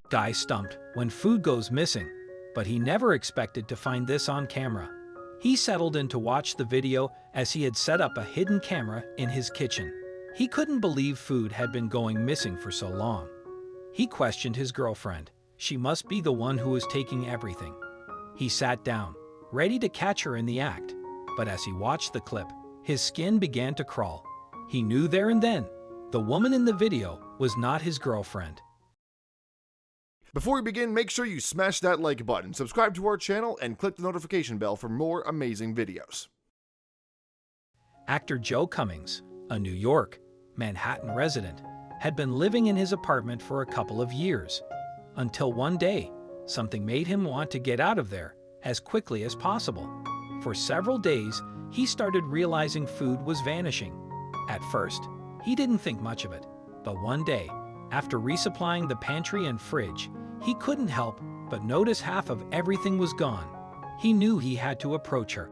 Guy stumped when food goes missing, but he never expected to find this on camera. He settled in to watch the video as he had set up a hidden camera in his kitchen. He couldn't believe food had been going missing for so long. He questioned his girlfriend. She must be the one who was taking everything. He sat down, ready to catch her in the act, but as he watched the clip, his skin began to crawl. He knew there and then, the woman in the video was not his girlfriend. Before we begin, make sure you smash that like button, subscribe to our channel, and click the notification bell for more amazing videos. Actor Joe Cummings, a New York, Manhattan resident, had been living in his apartment for a couple of years, until one day, something made him want to get out of there as quickly as possible. For several days, he started realizing food was vanishing. At first, he didn't think much of it, but one day, after resupplying the pantry and fridge, he couldn't help but notice half of everything was gone. He knew he had to approach her.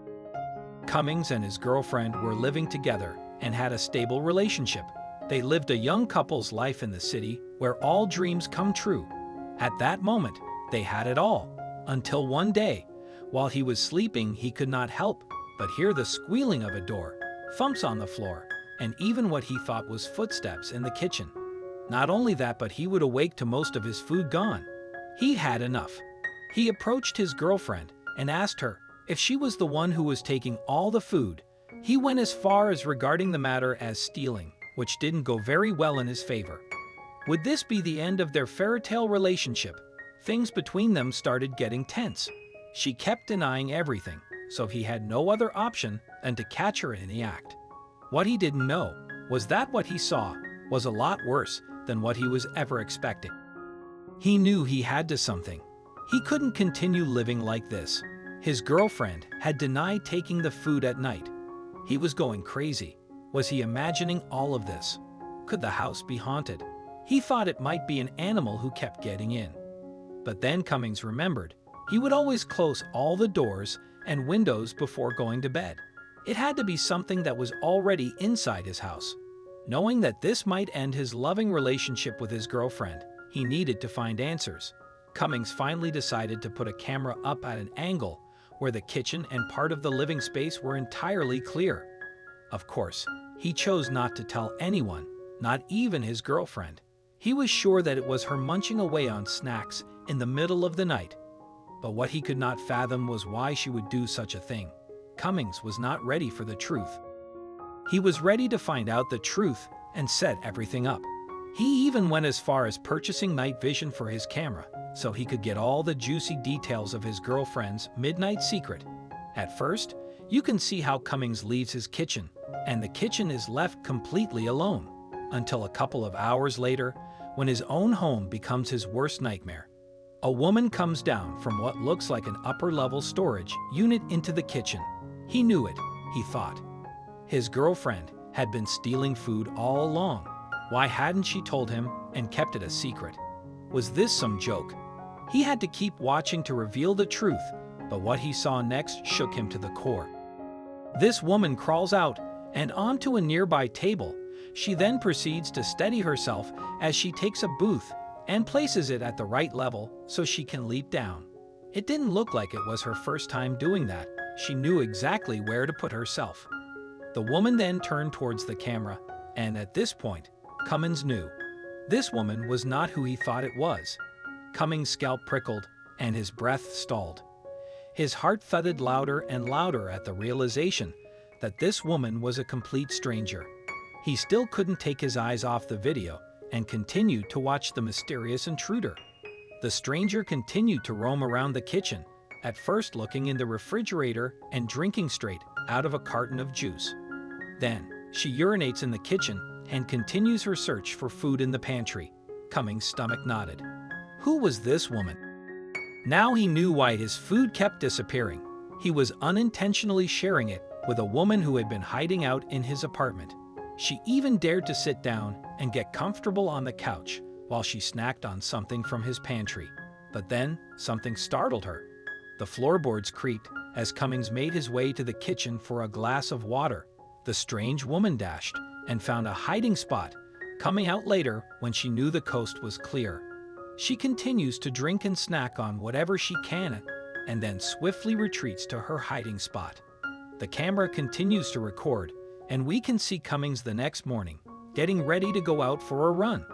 Cummings and his girlfriend were living together and had a stable relationship. They lived a young couple's life in the city where all dreams come true. At that moment, they had it all, until one day, while he was sleeping, he could not help but hear the squealing of a door, thumps on the floor, and even what he thought was footsteps in the kitchen. Not only that, but he would awake to most of his food gone. He had enough. He approached his girlfriend and asked her if she was the one who was taking all the food. He went as far as regarding the matter as stealing, which didn't go very well in his favor. Would this be the end of their fairy-tale relationship? Things between them started getting tense. She kept denying everything, so he had no other option than to catch her in the act. What he didn't know was that what he saw was a lot worse than what he was ever expecting. He knew he had to something. He couldn't continue living like this. His girlfriend had denied taking the food at night. He was going crazy. Was he imagining all of this? Could the house be haunted? He thought it might be an animal who kept getting in. But then Cummings remembered he would always close all the doors and windows before going to bed. It had to be something that was already inside his house. Knowing that this might end his loving relationship with his girlfriend, he needed to find answers. Cummings finally decided to put a camera up at an angle where the kitchen and part of the living space were entirely clear. Of course, he chose not to tell anyone, not even his girlfriend. He was sure that it was her munching away on snacks in the middle of the night. But what he could not fathom was why she would do such a thing. Cummings was not ready for the truth. He was ready to find out the truth and set everything up. He even went as far as purchasing night vision for his camera, so he could get all the juicy details of his girlfriend's midnight secret. At first, you can see how Cummings leaves his kitchen, and the kitchen is left completely alone, until a couple of hours later, when his own home becomes his worst nightmare. A woman comes down from what looks like an upper-level storage unit into the kitchen. He knew it, he thought. His girlfriend had been stealing food all along. Why hadn't she told him and kept it a secret? Was this some joke? He had to keep watching to reveal the truth, but what he saw next shook him to the core. This woman crawls out and onto a nearby table. She then proceeds to steady herself as she takes a booth and places it at the right level so she can leap down. It didn't look like it was her first time doing that. She knew exactly where to put herself. The woman then turned towards the camera, and at this point, Cummings knew. This woman was not who he thought it was. Cummings' scalp prickled, and his breath stalled. His heart thudded louder and louder at the realization that this woman was a complete stranger. He still couldn't take his eyes off the video and continued to watch the mysterious intruder. The stranger continued to roam around the kitchen, at first looking in the refrigerator and drinking straight out of a carton of juice. Then, she urinates in the kitchen and continues her search for food in the pantry. Cummings' stomach nodded. Who was this woman? Now he knew why his food kept disappearing. He was unintentionally sharing it with a woman who had been hiding out in his apartment. She even dared to sit down and get comfortable on the couch while she snacked on something from his pantry. But then, something startled her. The floorboards creaked as Cummings made his way to the kitchen for a glass of water. The strange woman dashed and found a hiding spot, coming out later when she knew the coast was clear. She continues to drink and snack on whatever she can and then swiftly retreats to her hiding spot. The camera continues to record, and we can see Cummings the next morning, getting ready to go out for a run.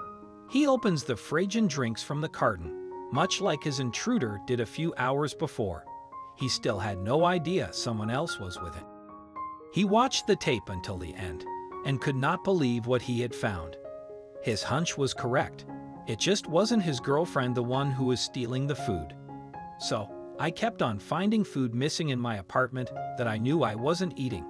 He opens the fridge and drinks from the carton, much like his intruder did a few hours before. He still had no idea someone else was with it. He watched the tape until the end and could not believe what he had found. His hunch was correct. It just wasn't his girlfriend the one who was stealing the food. So, I kept on finding food missing in my apartment that I knew I wasn't eating.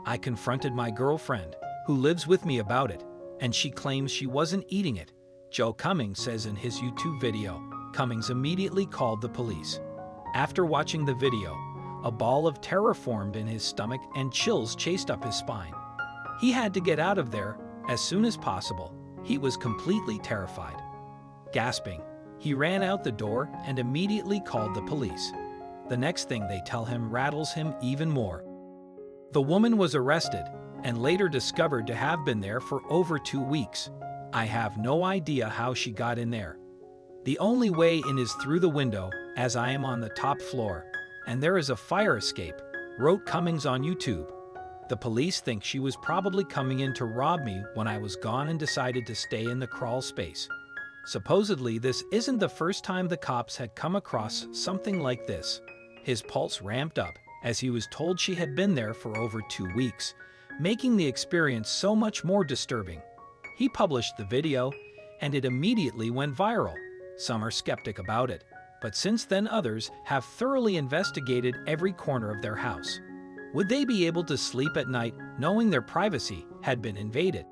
I confronted my girlfriend, who lives with me, about it, and she claims she wasn't eating it. Joe Cummings says in his YouTube video. Cummings immediately called the police. After watching the video, a ball of terror formed in his stomach and chills chased up his spine. He had to get out of there as soon as possible. He was completely terrified. Gasping, he ran out the door and immediately called the police. The next thing they tell him rattles him even more. The woman was arrested and later discovered to have been there for over 2 weeks. I have no idea how she got in there. The only way in is through the window, as I am on the top floor, and there is a fire escape, wrote Cummings on YouTube. The police think she was probably coming in to rob me when I was gone and decided to stay in the crawl space. Supposedly, this isn't the first time the cops had come across something like this. His pulse ramped up as he was told she had been there for over 2 weeks, making the experience so much more disturbing. He published the video, and it immediately went viral. Some are skeptic about it, but since then others have thoroughly investigated every corner of their house. Would they be able to sleep at night knowing their privacy had been invaded?